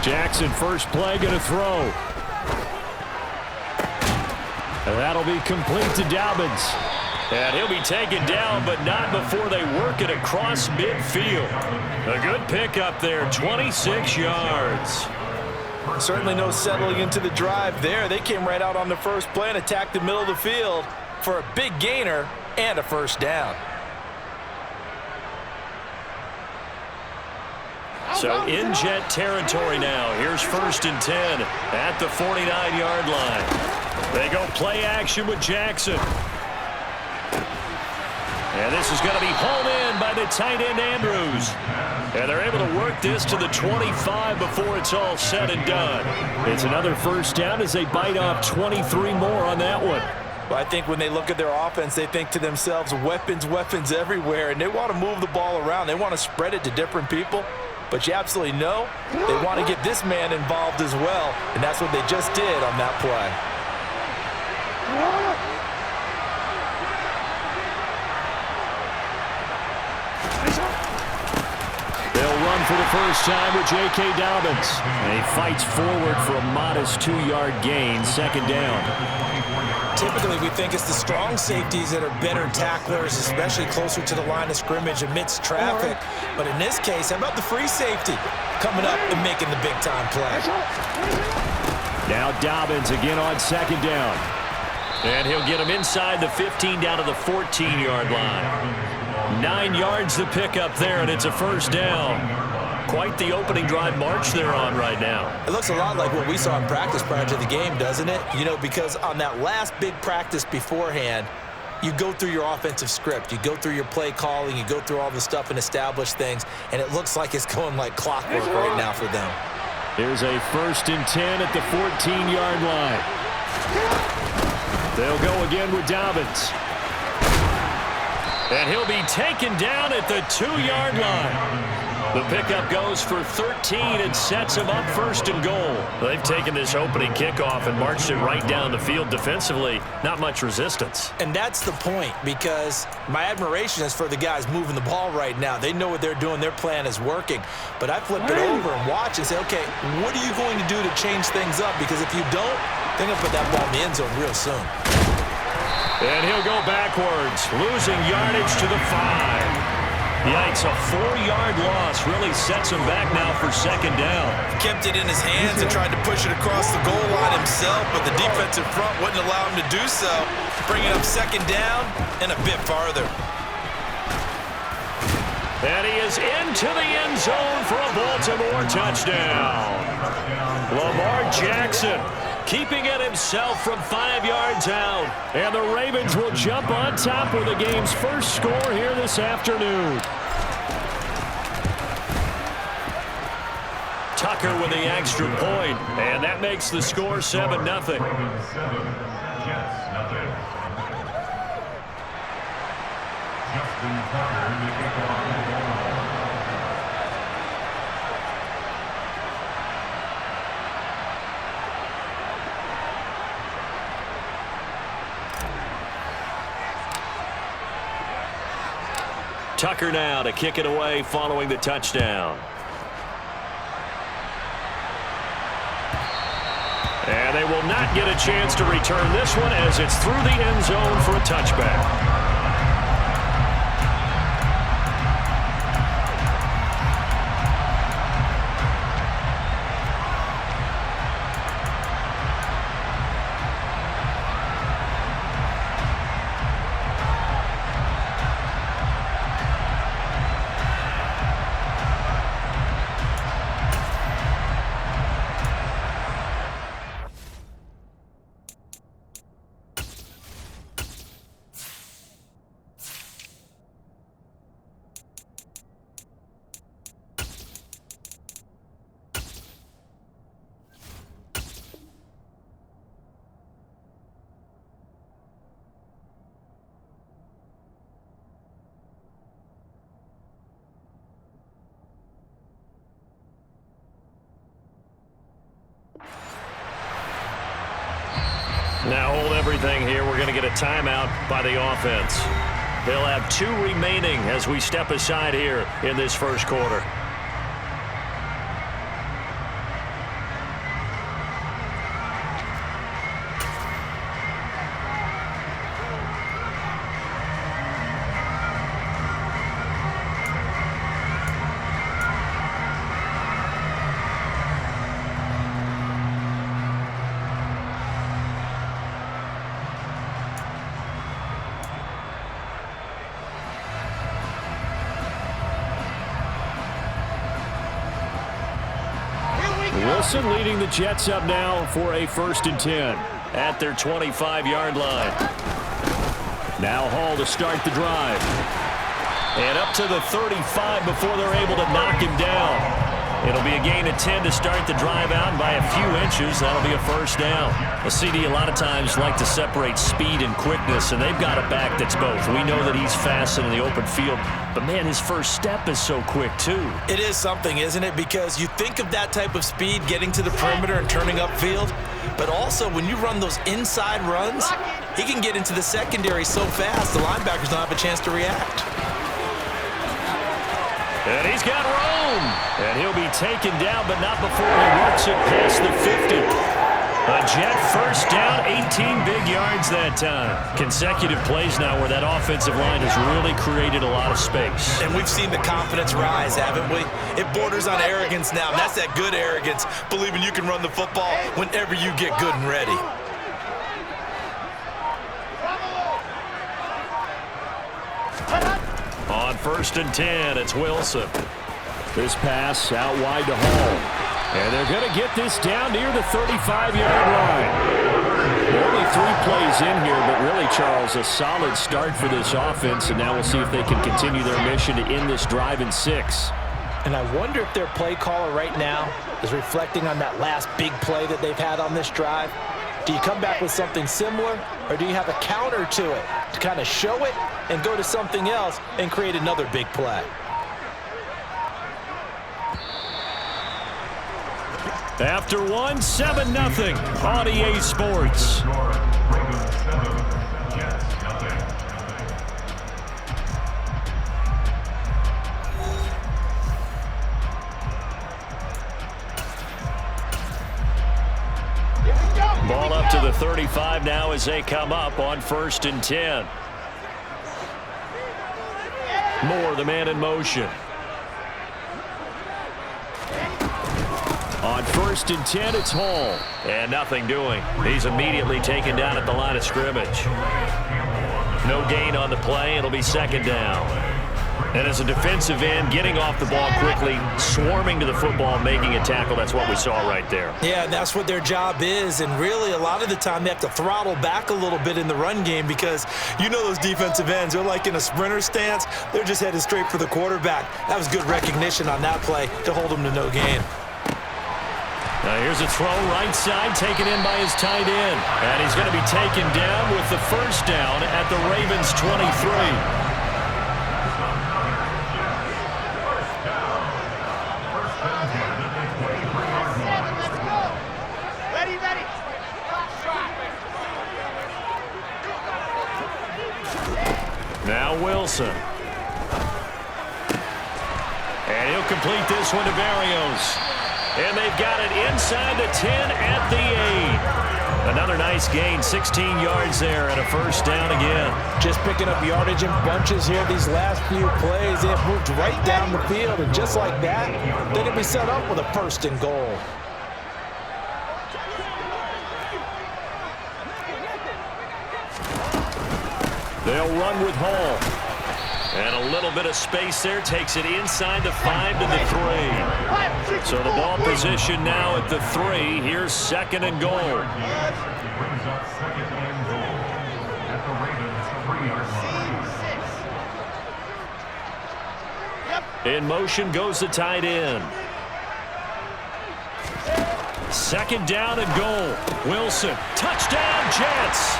Jackson, first play, going to throw. And that'll be complete to Dobbins. And he'll be taken down, but not before they work it across midfield. A good pickup there, 26 yards. Certainly no settling into the drive there. They came right out on the first play and attacked the middle of the field for a big gainer and a first down. So in Jet territory now. Here's 1st and 10 at the 49-yard line. They go play action with Jackson. And this is going to be hauled in by the tight end Andrews. And they're able to work this to the 25 before it's all said and done. It's another first down as they bite off 23 more on that one. Well, I think when they look at their offense, they think to themselves, weapons, weapons everywhere. And they want to move the ball around. They want to spread it to different people. But you absolutely know they want to get this man involved as well. And that's what they just did on that play. They'll run for the first time with J.K. Dobbins. And he fights forward for a modest 2-yard gain, 2nd down. Typically, we think it's the strong safeties that are better tacklers, especially closer to the line of scrimmage amidst traffic. But in this case, how about the free safety coming up and making the big-time play? Now Dobbins again on 2nd down. And he'll get him inside the 15 down to the 14-yard line. 9 yards to pick up there, and it's a first down. Quite the opening drive march they're on right now. It looks a lot like what we saw in practice prior to the game, doesn't it? You know, because on that last big practice beforehand, you go through your offensive script. You go through your play calling. You go through all the stuff and establish things, and it looks like it's going like clockwork right now for them. Here's a 1st and 10 at the 14-yard line. They'll go again with Dobbins. And he'll be taken down at the 2-yard line. The pickup goes for 13 and sets him up 1st and goal. They've taken this opening kickoff and marched it right down the field defensively. Not much resistance. And that's the point, because my admiration is for the guys moving the ball right now. They know what they're doing. Their plan is working. But I flip it over and watch and say, okay, what are you going to do to change things up? Because if you don't, they're going to put that ball in the end zone real soon. And he'll go backwards, losing yardage to the 5. Yikes, a 4-yard loss really sets him back now for 2nd down. Kept it in his hands and tried to push it across the goal line himself, but the defensive front wouldn't allow him to do so. Bringing up 2nd down and a bit farther. And he is into the end zone for a Baltimore touchdown. Lamar Jackson keeping it himself from 5 yards out. And the Ravens will jump on top with the game's first score here this afternoon. Tucker with the extra point, and that makes the score 7-0. Tucker now to kick it away following the touchdown. And they will not get a chance to return this one as it's through the end zone for a touchback. Now hold everything here. We're going to get a timeout by the offense. They'll have 2 remaining as we step aside here in this first quarter. Wilson leading the Jets up now for a 1st and 10 at their 25-yard line. Now Hall to start the drive. And up to the 35 before they're able to knock him down. It'll be a gain of 10 to start the drive out by a few inches. That'll be a 1st down. A CD a lot of times like to separate speed and quickness, and they've got a back that's both. We know that he's fast in the open field, but, man, his first step is so quick, too. It is something, isn't it? Because you think of that type of speed getting to the perimeter and turning upfield, but also when you run those inside runs, he can get into the secondary so fast the linebackers don't have a chance to react. And he's got room. And he'll be taken down, but not before he works it past the 50. A Jet 1st down, 18 big yards that time. Consecutive plays now where that offensive line has really created a lot of space. And we've seen the confidence rise, haven't we? It borders on arrogance now. And that's that good arrogance, believing you can run the football whenever you get good and ready. On 1st and 10, it's Wilson. This pass out wide to Hall. And they're going to get this down near the 35-yard line. Only 3 plays in here, but really, Charles, a solid start for this offense. And now we'll see if they can continue their mission to end this drive in 6. And I wonder if their play caller right now is reflecting on that last big play that they've had on this drive. Do you come back with something similar, or do you have a counter to it to kind of show it and go to something else and create another big play? After 7-0 on EA Sports. Ball up to the 35 now as they come up on 1st and 10. Moore, the man in motion. On 1st and 10, it's Hall. And nothing doing. He's immediately taken down at the line of scrimmage. No gain on the play. It'll be 2nd down. And as a defensive end, getting off the ball quickly, swarming to the football, making a tackle, that's what we saw right there. Yeah, that's what their job is. And really, a lot of the time, they have to throttle back a little bit in the run game because you know those defensive ends, they're like in a sprinter stance. They're just headed straight for the quarterback. That was good recognition on that play to hold them to no gain. Now here's a throw right side, taken in by his tight end. And he's going to be taken down with the 1st down at the Ravens' 23. Now Wilson. And he'll complete this one to Barrios. And they've got it inside the 10 at the 8. Another nice gain, 16 yards there and a 1st down again. Just picking up yardage in bunches here these last few plays. They have moved right down the field, and just like that, they're going to be set up with a 1st and goal. They'll run with Hall. And a little bit of space there, takes it inside the 5 to the 3. So the ball position now at the 3. Here's 2nd and goal. In motion goes the tight end. 2nd down and goal. Wilson, touchdown Jets.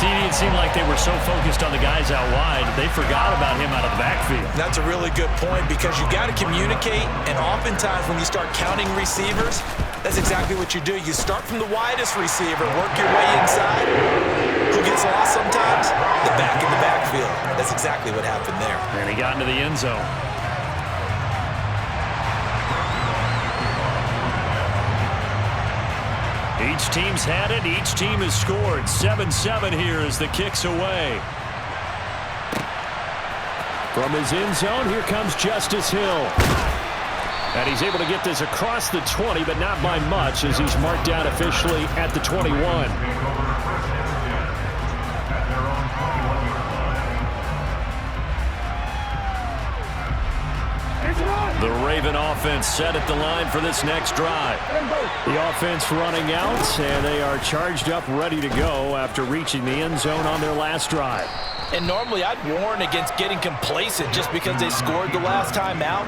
It seemed like they were so focused on the guys out wide, they forgot about him out of the backfield. That's a really good point because you got to communicate, and oftentimes when you start counting receivers, that's exactly what you do. You start from the widest receiver, work your way inside. Who gets lost sometimes? The back in the backfield. That's exactly what happened there. And he got into the end zone. Each team's had it. Each team has scored. 7-7 here as the kick's away. From his end zone, here comes Justice Hill. And he's able to get this across the 20, but not by much as he's marked down officially at the 21. The Raven offense set at the line for this next drive. The offense running out, and they are charged up, ready to go after reaching the end zone on their last drive. And normally I'd warn against getting complacent just because they scored the last time out.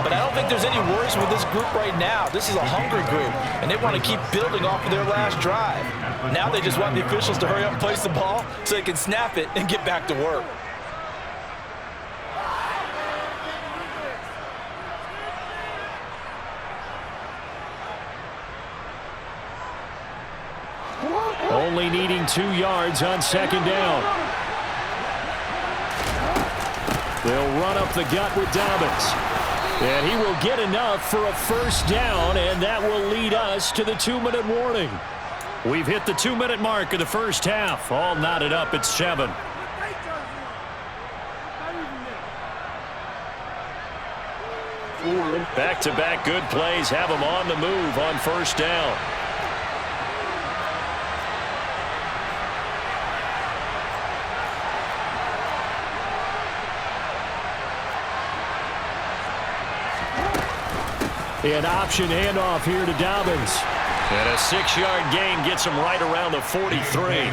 But I don't think there's any worries with this group right now. This is a hungry group, and they want to keep building off of their last drive. Now they just want the officials to hurry up and place the ball so they can snap it and get back to work. Only needing 2 yards on second down. They'll run up the gut with Dobbins. And he will get enough for a first down, and that will lead us to the 2-minute warning. We've hit the 2-minute mark of the first half. All knotted up at 7. Back-to-back good plays have them on the move on first down. An option handoff here to Dobbins. And a 6-yard gain gets him right around the 43.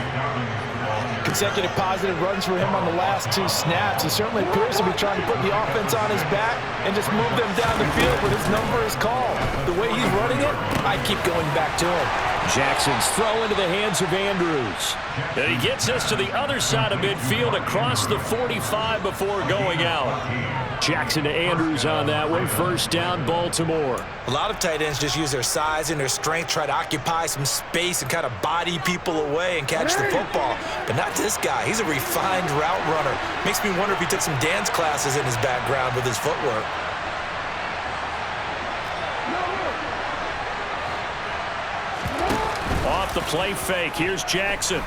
Consecutive positive runs for him on the last 2 snaps. He certainly appears to be trying to put the offense on his back and just move them down the field when his number is called. The way he's running it, I keep going back to him. Jackson's throw into the hands of Andrews. And he gets us to the other side of midfield across the 45 before going out. Jackson to Andrews on that one. First down, Baltimore. A lot of tight ends just use their size and their strength, try to occupy some space and kind of body people away and catch the football. But not this guy. He's a refined route runner. Makes me wonder if he took some dance classes in his background with his footwork. Off the play fake, here's Jackson.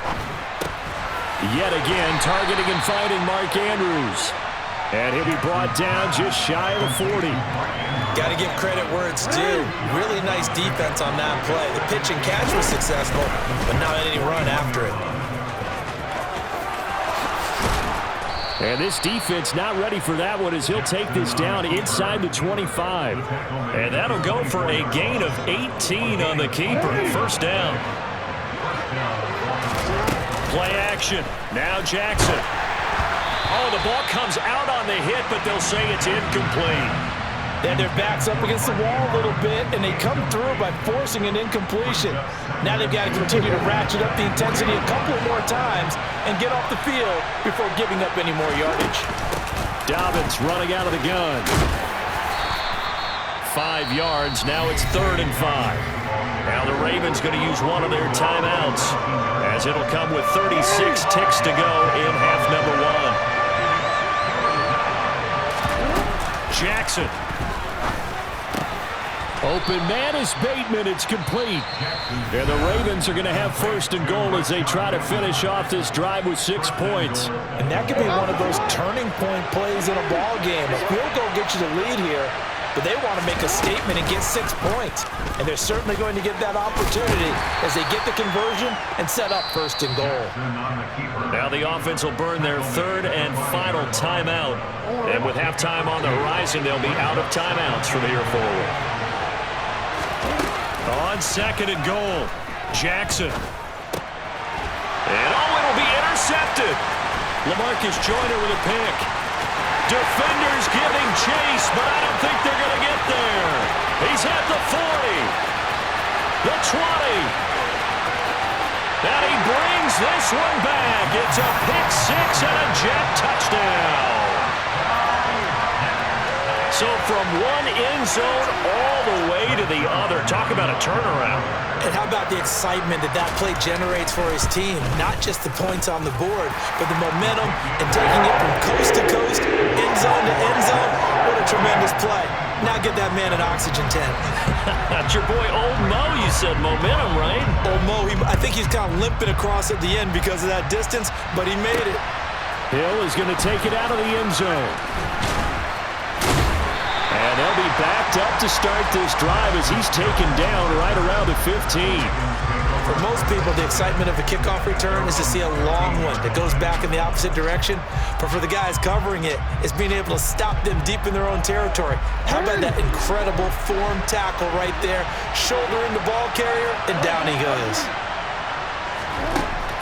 Yet again, targeting and finding Mark Andrews. And he'll be brought down just shy of the 40. Got to give credit where it's due. Really nice defense on that play. The pitch and catch was successful, but not any run after it. And this defense not ready for that one as he'll take this down inside the 25. And that'll go for a gain of 18 on the keeper. First down. Play action. Now Jackson. Oh, the ball comes out on the hit, but they'll say it's incomplete. Then their backs up against the wall a little bit, and they come through by forcing an incompletion. Now they've got to continue to ratchet up the intensity a couple more times and get off the field before giving up any more yardage. Dobbins running out of the gun. 5 yards. Now it's 3rd and 5. Now the Ravens going to use one of their timeouts as it'll come with 36 ticks to go in half number 1. Jackson. Open man is Bateman. It's complete. And the Ravens are going to have 1st and goal as they try to finish off this drive with 6 points. And that could be one of those turning point plays in a ball game. A field goal gets you the lead here, but they want to make a statement and get 6 points. And they're certainly going to get that opportunity as they get the conversion and set up 1st and goal. Now the offense will burn their 3rd and final timeout. And with halftime on the horizon, they'll be out of timeouts from here forward. On 2nd and goal, Jackson. And it'll be intercepted. LaMarcus Joyner with a pick. Defenders giving chase, but I don't think they're going to get there. He's at the 40, the 20. And he brings this one back. It's a pick 6 and a jet touchdown. So from one end zone all the way to the other. Talk about a turnaround. And how about the excitement that play generates for his team? Not just the points on the board, but the momentum and taking it from coast to coast, end zone to end zone. What a tremendous play. Now get that man an oxygen tent. That's your boy Old Mo. You said momentum, right? Old Mo, I think he's kind of limping across at the end because of that distance, but he made it. Hill is going to take it out of the end zone. And they'll be backed up to start this drive as he's taken down right around the 15. For most people, the excitement of a kickoff return is to see a long one that goes back in the opposite direction. But for the guys covering it, it's being able to stop them deep in their own territory. How about that incredible form tackle right there? Shoulder in the ball carrier, and down he goes.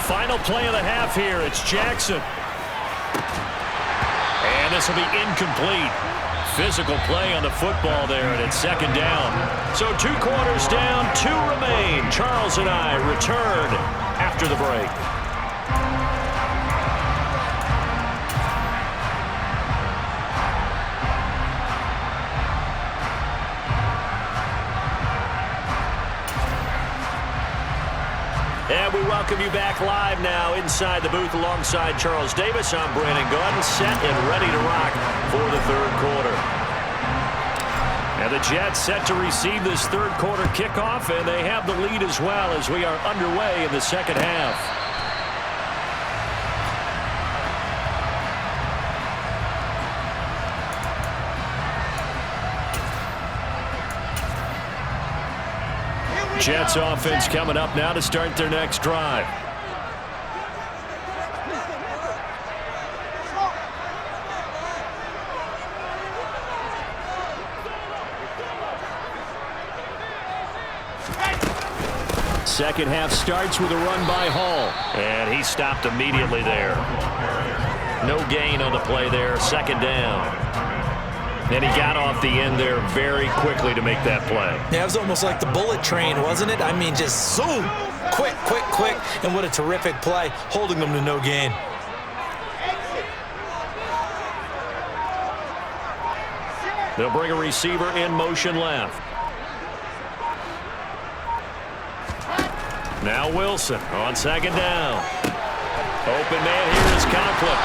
Final play of the half here. It's Jackson. And this will be incomplete. Physical play on the football there, and it's second down. So 2 quarters down, 2 remain. Charles and I return after the break. And we welcome you back live now inside the booth alongside Charles Davis. I'm Brandon Gordon, set and ready to rock for the third quarter. And the Jets set to receive this third quarter kickoff, and they have the lead as well as we are underway in the second half. Jets offense coming up now to start their next drive. Second half starts with a run by Hall. And he stopped immediately there. No gain on the play there. Second down. And he got off the end there very quickly to make that play. Yeah, it was almost like the bullet train, wasn't it? I mean, just zoom. Quick, quick, quick. And what a terrific play, holding them to no gain. They'll bring a receiver in motion left. Now Wilson on second down. Open man here is Conklin.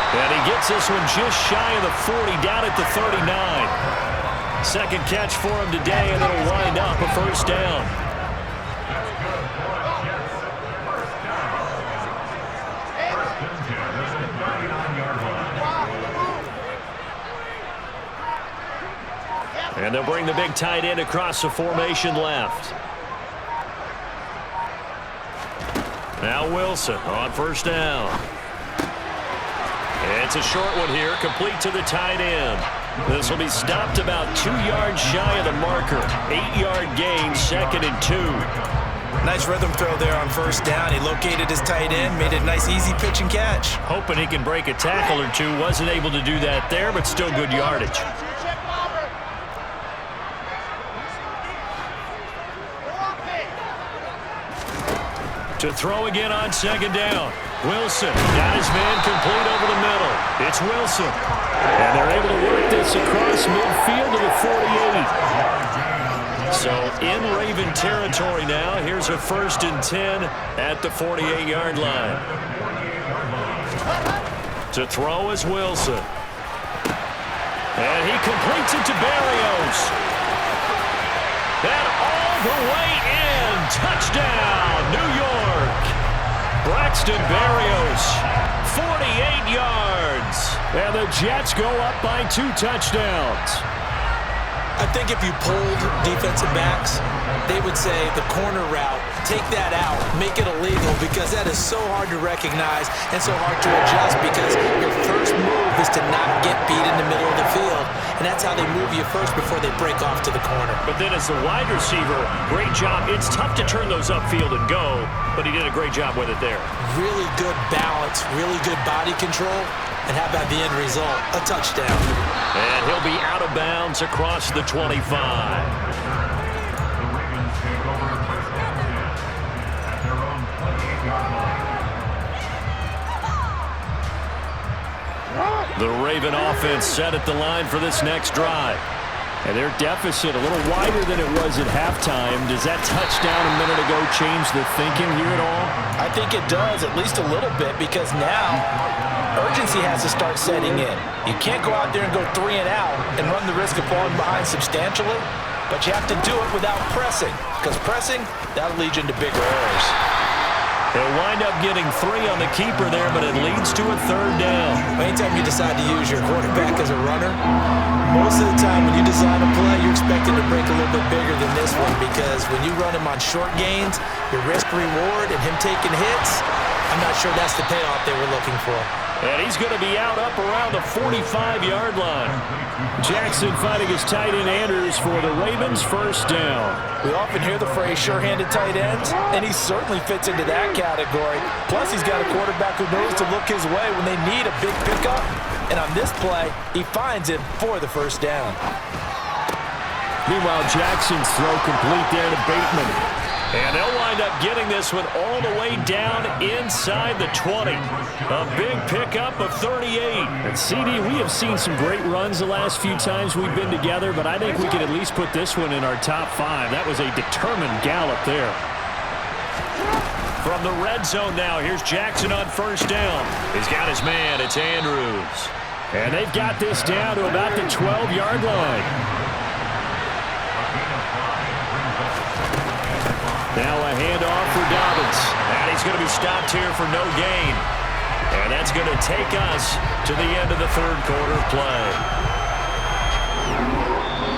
And he gets this one just shy of the 40, down at the 39. Second catch for him today, and it'll wind up a first down. And they'll bring the big tight end across the formation left. Now Wilson on first down. It's a short one here, complete to the tight end. This will be stopped about 2 yards shy of the marker. 8-yard gain, 2nd and 2. Nice rhythm throw there on first down. He located his tight end, made it a nice easy pitch and catch. Hoping he can break a tackle or two. Wasn't able to do that there, but still good yardage. To throw again on second down. Wilson got his man complete over the middle. It's Wilson. And they're able to work this across midfield to the 48. So in Raven territory now. Here's a 1st and 10 at the 48-yard line. To throw is Wilson. And he completes it to Berrios. And all the way in. Touchdown, New York. Braxton Berrios, 48 yards. And the Jets go up by 2 touchdowns. I think if you polled defensive backs, they would say the corner route, take that out, make it illegal, because that is so hard to recognize and so hard to adjust, because your first move is to not get beat in the middle of the field, and that's how they move you first before they break off to the corner. But then as the wide receiver, great job. It's tough to turn those upfield and go, but he did a great job with it there. Really good balance, really good body control. And how about the end result? A touchdown. And he'll be out of bounds across the 25. The Raven offense set at the line for this next drive. And their deficit a little wider than it was at halftime. Does that touchdown a minute ago change the thinking here at all? I think it does, at least a little bit, because now urgency has to start setting in. You can't go out there and go 3 and out and run the risk of falling behind substantially, but you have to do it without pressing, because pressing, that'll lead you into bigger errors. They'll wind up getting 3 on the keeper there, but it leads to a 3rd down. Anytime you decide to use your quarterback as a runner, most of the time when you design a play, you're expecting to break a little bit bigger than this one, because when you run him on short gains, your risk-reward and him taking hits, I'm not sure that's the payoff they were looking for. And he's going to be out up around the 45-yard line. Jackson fighting his tight end Andrews for the Ravens' 1st down. We often hear the phrase sure-handed tight ends, and he certainly fits into that category. Plus, he's got a quarterback who knows to look his way when they need a big pickup. And on this play, he finds him for the 1st down. Meanwhile, Jackson's throw complete there to Bateman. And they'll wind up getting this one all the way down inside the 20. A big pickup of 38. And CD, we have seen some great runs the last few times we've been together, but I think we can at least put this one in our top 5. That was a determined gallop there. From the red zone now, here's Jackson on 1st down. He's got his man, it's Andrews. And they've got this down to about the 12-yard line. Now a handoff for Dobbins. And he's going to be stopped here for no gain. And that's going to take us to the end of the 3rd quarter play.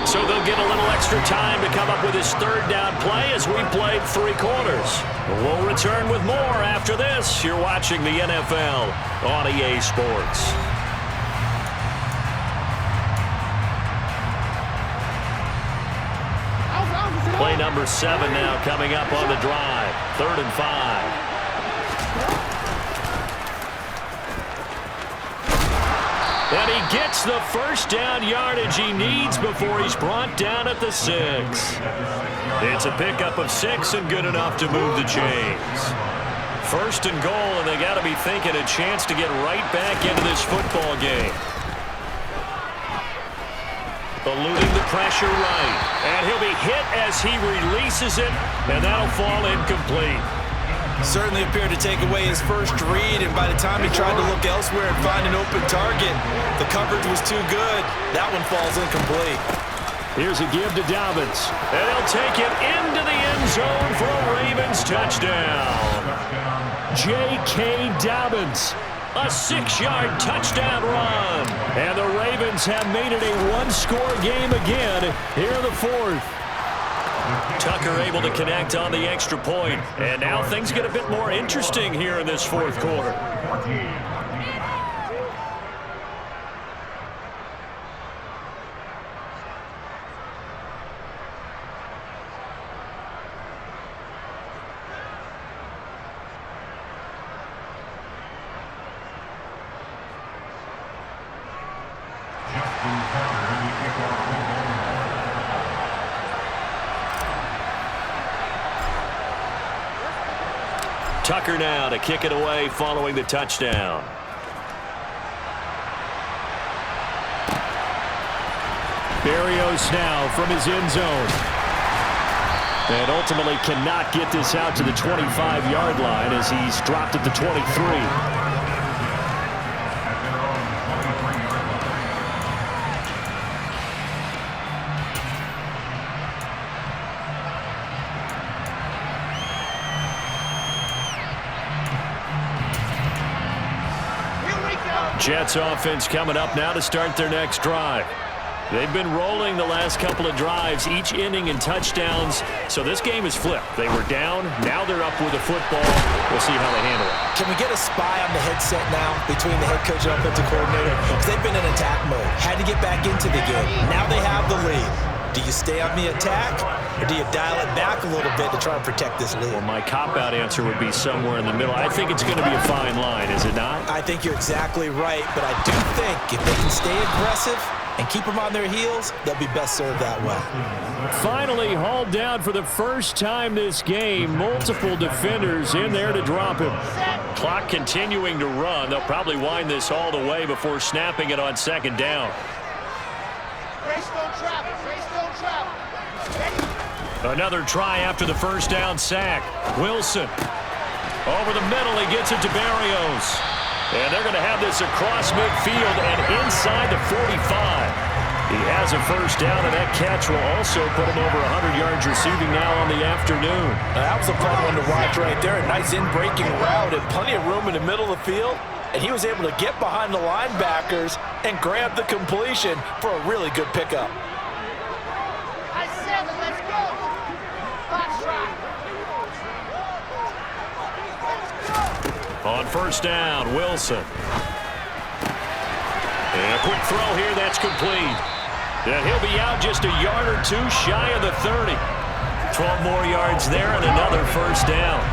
So they'll get a little extra time to come up with his 3rd down play as we played 3 quarters. We'll return with more after this. You're watching the NFL on EA Sports. Play number 7 now coming up on the drive. 3rd and 5. And he gets the 1st down yardage he needs before he's brought down at the 6. It's a pickup of 6 and good enough to move the chains. 1st and goal, and they got to be thinking a chance to get right back into this football game. Eluding the pressure right. And he'll be hit as he releases it, and that'll fall incomplete. Certainly appeared to take away his first read, and by the time he tried to look elsewhere and find an open target, the coverage was too good. That one falls incomplete. Here's a give to Dobbins. And he'll take it into the end zone for a Ravens touchdown. J.K. Dobbins. A 6-yard touchdown run. And the Ravens have made it a 1-score game again here in the 4th. Tucker able to connect on the extra point. And now things get a bit more interesting here in this 4th quarter. Tucker now to kick it away following the touchdown. Berrios now from his end zone. And ultimately cannot get this out to the 25-yard line as he's dropped at the 23. Jets offense coming up now to start their next drive. They've been rolling the last couple of drives, each inning in touchdowns. So this game is flipped. They were down. Now they're up with the football. We'll see how they handle it. Can we get a spy on the headset now between the head coach and offensive coordinator? Because they've been in attack mode. Had to get back into the game. Now they have the lead. Do you stay on the attack, or do you dial it back a little bit to try and protect this lead? Well, my cop-out answer would be somewhere in the middle. I think it's going to be a fine line, is it not? I think you're exactly right, but I do think if they can stay aggressive and keep them on their heels, they'll be best served that way. Finally hauled down for the first time this game. Multiple defenders in there to drop him. Clock continuing to run. They'll probably wind this all the way before snapping it on 2nd down. Another try after the 1st down sack. Wilson. Over the middle, he gets it to Berrios. And they're going to have this across midfield and inside the 45. He has a first down, and that catch will also put him over 100 yards receiving now on the afternoon. That was a fun one to watch right there. A nice in-breaking route and plenty of room in the middle of the field. And he was able to get behind the linebackers and grab the completion for a really good pickup. Let's go. On first down, Wilson. And a quick throw here, that's complete. And he'll be out just a yard or two shy of the 30. 12 more yards there and another first down.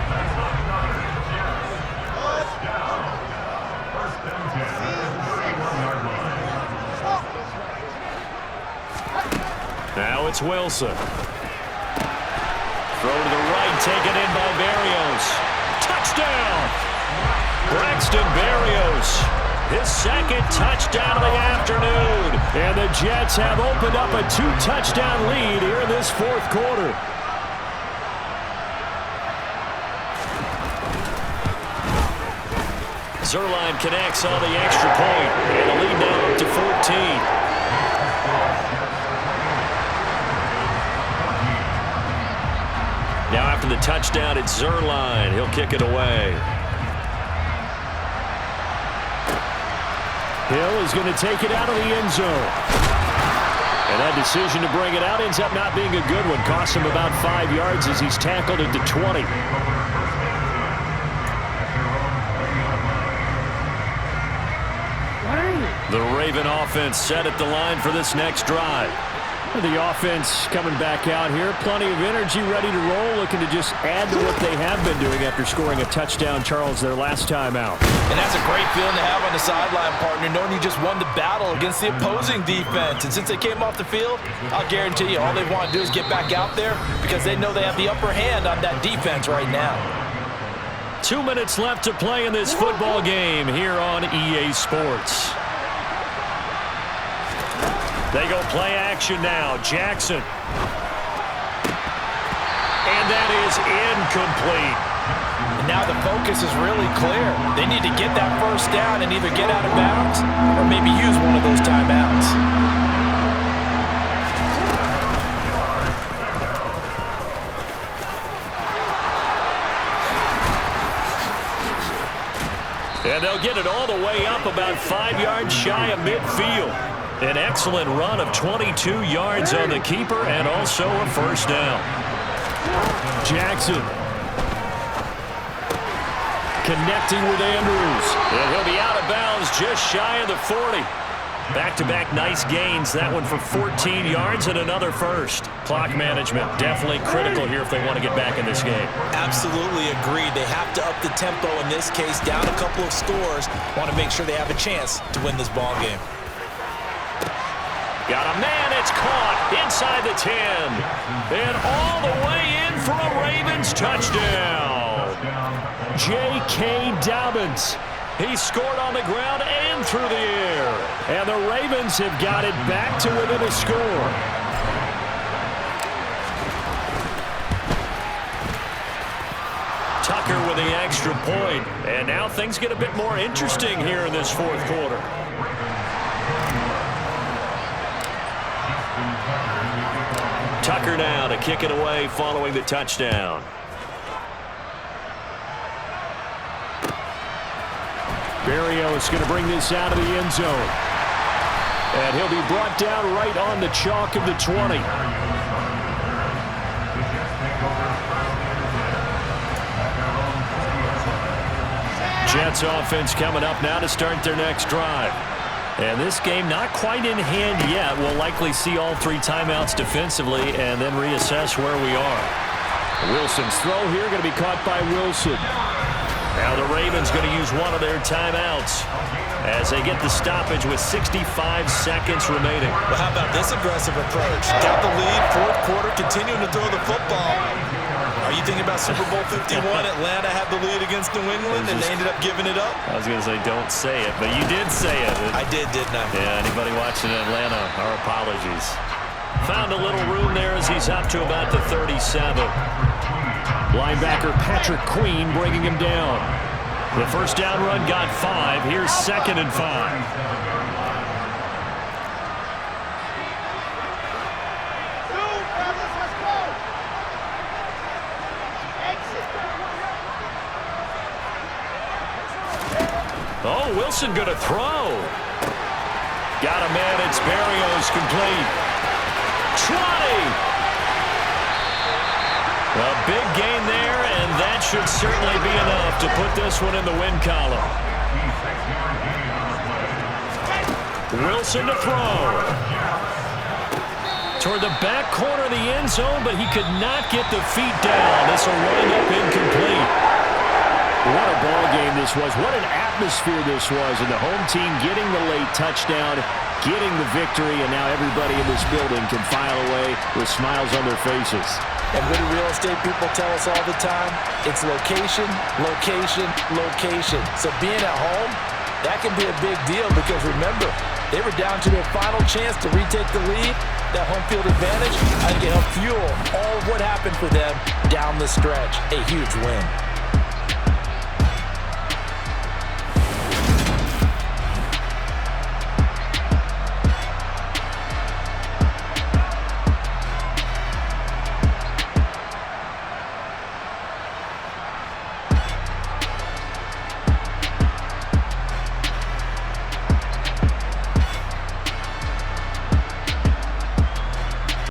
Now it's Wilson. Throw to the right, taken in by Berrios. Touchdown! Braxton Berrios. His second touchdown of the afternoon. And the Jets have opened up a 2-touchdown lead here in this fourth quarter. Zerline connects on the extra point. And the lead now up to 14. Now after the touchdown, it's Zerline. He'll kick it away. Hill is going to take it out of the end zone. And that decision to bring it out ends up not being a good one. Costs him about 5 yards as he's tackled at the 20. The Raven offense set at the line for this next drive. The offense coming back out here. Plenty of energy, ready to roll, looking to just add to what they have been doing after scoring a touchdown, Charles, their last time out. And that's a great feeling to have on the sideline, partner, knowing you just won the battle against the opposing defense. And since they came off the field, I'll guarantee you all they want to do is get back out there because they know they have the upper hand on that defense right now. 2 minutes left to play in this football game here on EA Sports. They go play action now. Jackson. And that is incomplete. And now the focus is really clear. They need to get that first down and either get out of bounds or maybe use one of those timeouts. And they'll get it all the way up about 5 yards shy of midfield. An excellent run of 22 yards on the keeper and also a first down. Jackson. Connecting with Andrews. And he'll be out of bounds just shy of the 40. Back-to-back nice gains. That one for 14 yards and another first. Clock management definitely critical here if they want to get back in this game. Absolutely agreed. They have to up the tempo in this case. Down a couple of scores. Want to make sure they have a chance to win this ball game. Got a man, it's caught inside the 10. And all the way in for a Ravens touchdown. J.K. Dobbins. He scored on the ground and through the air. And the Ravens have got it back to within a score. Tucker with the extra point. And now things get a bit more interesting here in this fourth quarter. Tucker now to kick it away following the touchdown. Berrios going to bring this out of the end zone. And he'll be brought down right on the chalk of the 20. Jets offense coming up now to start their next drive. And this game not quite in hand yet. We'll likely see all three timeouts defensively and then reassess where we are. Wilson's throw here going to be caught by Wilson. Now the Ravens going to use one of their timeouts as they get the stoppage with 65 seconds remaining. Well, how about this aggressive approach? Got the lead, fourth quarter, continuing to throw the football. Are you thinking about Super Bowl 51? Atlanta had the lead against New England, and they ended up giving it up? I was going to say don't say it, but you did say it. I did, didn't I? Yeah, anybody watching Atlanta, our apologies. Found a little room there as he's up to about the 37. Linebacker Patrick Queen bringing him down. The first down run got 5. Here's 2nd and 5. Oh, Wilson going to throw. Got a man. It's Berrios complete. 20. A big gain there, and that should certainly be enough to put this one in the win column. Wilson to throw. Toward the back corner of the end zone, but he could not get the feet down. This will wind up incomplete. What a ball game this was. What an atmosphere this was. And the home team getting the late touchdown, getting the victory, and now everybody in this building can file away with smiles on their faces. And what do real estate people tell us all the time? It's location, location, location. So being at home, that can be a big deal because remember, they were down to their final chance to retake the lead. That home field advantage, I think it helped fuel all of what happened for them down the stretch. A huge win.